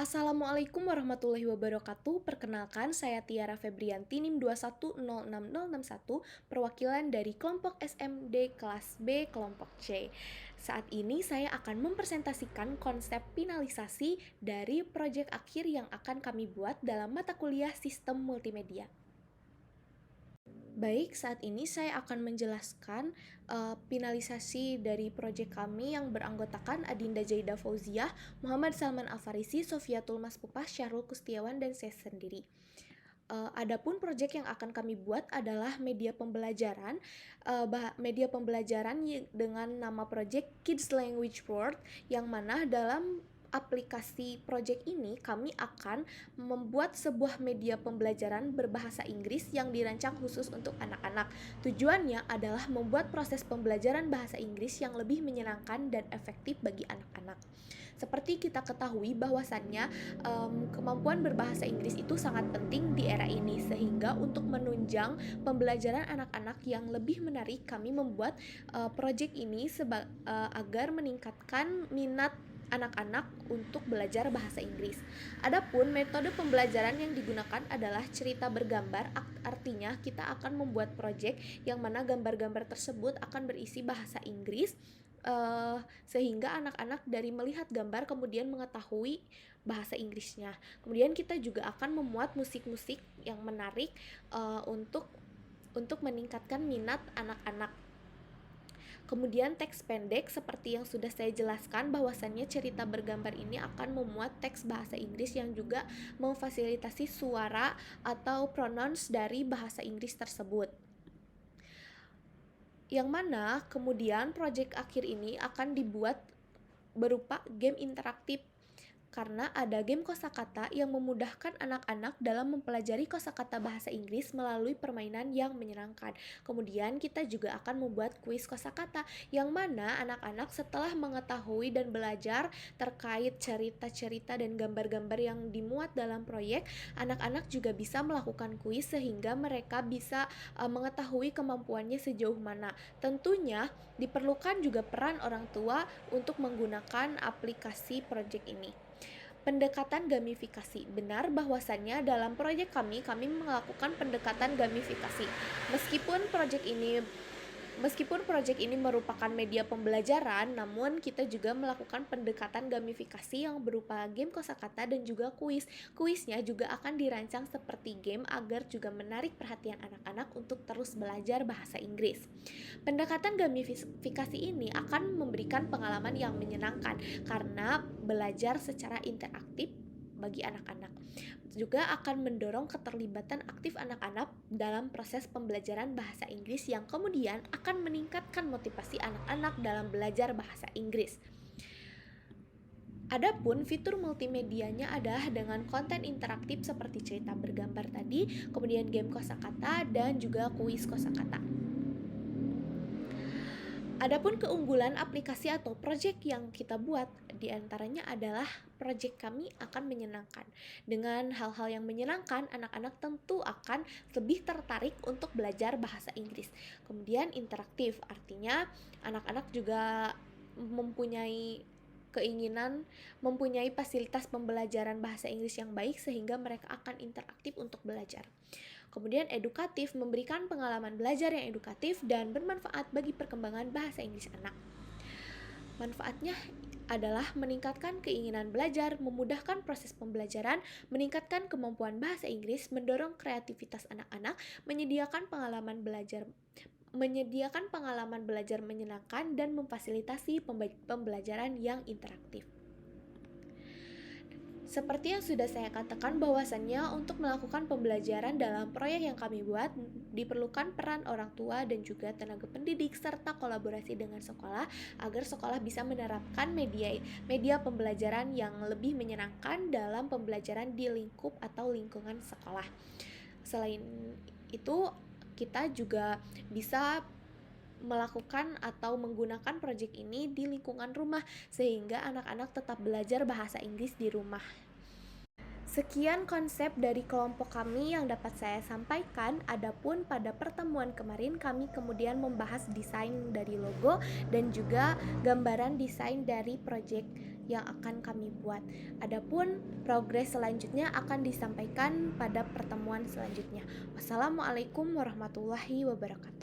Assalamualaikum warahmatullahi wabarakatuh. Perkenalkan, saya Tiara Febrianti, NIM 2106061, perwakilan dari kelompok SMD kelas B kelompok C. Saat ini saya akan mempresentasikan konsep finalisasi dari proyek akhir yang akan kami buat dalam mata kuliah Sistem Multimedia. Baik, saat ini saya akan menjelaskan finalisasi dari proyek kami yang beranggotakan Adinda Jaida Fauziah, Muhammad Salman Al-Farisi, Sofiatul Maspupa, Syahrul Kustiawan, dan saya sendiri. Adapun proyek yang akan kami buat adalah media pembelajaran, dengan nama proyek Kids Language World, yang mana dalam aplikasi proyek ini kami akan membuat sebuah media pembelajaran berbahasa Inggris yang dirancang khusus untuk anak-anak. Tujuannya adalah membuat proses pembelajaran bahasa Inggris yang lebih menyenangkan dan efektif bagi anak-anak. Seperti kita ketahui bahwasannya kemampuan berbahasa Inggris itu sangat penting di era ini, sehingga untuk menunjang pembelajaran anak-anak yang lebih menarik, kami membuat proyek ini agar meningkatkan minat anak-anak untuk belajar bahasa Inggris. Adapun metode pembelajaran yang digunakan adalah cerita bergambar, artinya kita akan membuat proyek yang mana gambar-gambar tersebut akan berisi bahasa Inggris, sehingga anak-anak dari melihat gambar kemudian mengetahui bahasa Inggrisnya. Kemudian kita juga akan memuat musik-musik yang menarik untuk meningkatkan minat anak-anak. Kemudian teks pendek seperti yang sudah saya jelaskan, bahwasannya cerita bergambar ini akan memuat teks bahasa Inggris yang juga memfasilitasi suara atau pronouns dari bahasa Inggris tersebut. Yang mana kemudian proyek akhir ini akan dibuat berupa game interaktif, karena ada game kosakata yang memudahkan anak-anak dalam mempelajari kosakata bahasa Inggris melalui permainan yang menyenangkan. Kemudian kita juga akan membuat kuis kosakata, yang mana anak-anak setelah mengetahui dan belajar terkait cerita-cerita dan gambar-gambar yang dimuat dalam proyek, anak-anak juga bisa melakukan kuis sehingga mereka bisa mengetahui kemampuannya sejauh mana. Tentunya diperlukan juga peran orang tua untuk menggunakan aplikasi proyek ini. Pendekatan gamifikasi. Benar bahwasannya dalam proyek kami melakukan pendekatan gamifikasi. Meskipun proyek ini merupakan media pembelajaran, namun kita juga melakukan pendekatan gamifikasi yang berupa game kosakata dan juga kuis. Kuisnya juga akan dirancang seperti game agar juga menarik perhatian anak-anak untuk terus belajar bahasa Inggris. Pendekatan gamifikasi ini akan memberikan pengalaman yang menyenangkan karena belajar secara interaktif bagi anak-anak. Juga akan mendorong keterlibatan aktif anak-anak dalam proses pembelajaran bahasa Inggris yang kemudian akan meningkatkan motivasi anak-anak dalam belajar bahasa Inggris. Adapun fitur multimedianya adalah dengan konten interaktif seperti cerita bergambar tadi, kemudian game kosakata dan juga kuis kosakata. Adapun keunggulan aplikasi atau proyek yang kita buat diantaranya adalah proyek kami akan menyenangkan. Dengan hal-hal yang menyenangkan, anak-anak tentu akan lebih tertarik untuk belajar bahasa Inggris. Kemudian interaktif, artinya anak-anak juga mempunyai keinginan mempunyai fasilitas pembelajaran bahasa Inggris yang baik sehingga mereka akan interaktif untuk belajar. Kemudian edukatif, memberikan pengalaman belajar yang edukatif dan bermanfaat bagi perkembangan bahasa Inggris anak. Manfaatnya adalah meningkatkan keinginan belajar, memudahkan proses pembelajaran, meningkatkan kemampuan bahasa Inggris, mendorong kreativitas anak-anak, menyediakan pengalaman belajar menyenangkan, dan memfasilitasi pembelajaran yang interaktif. Seperti yang sudah saya katakan bahwasannya untuk melakukan pembelajaran dalam proyek yang kami buat diperlukan peran orang tua dan juga tenaga pendidik serta kolaborasi dengan sekolah agar sekolah bisa menerapkan media pembelajaran yang lebih menyenangkan dalam pembelajaran di lingkup atau lingkungan sekolah. Selain itu, kita juga bisa melakukan atau menggunakan proyek ini di lingkungan rumah sehingga anak-anak tetap belajar bahasa Inggris di rumah. Sekian konsep dari kelompok kami yang dapat saya sampaikan. Adapun pada pertemuan kemarin kami kemudian membahas desain dari logo dan juga gambaran desain dari proyek yang akan kami buat. Adapun progres selanjutnya akan disampaikan pada pertemuan selanjutnya. Wassalamualaikum warahmatullahi wabarakatuh.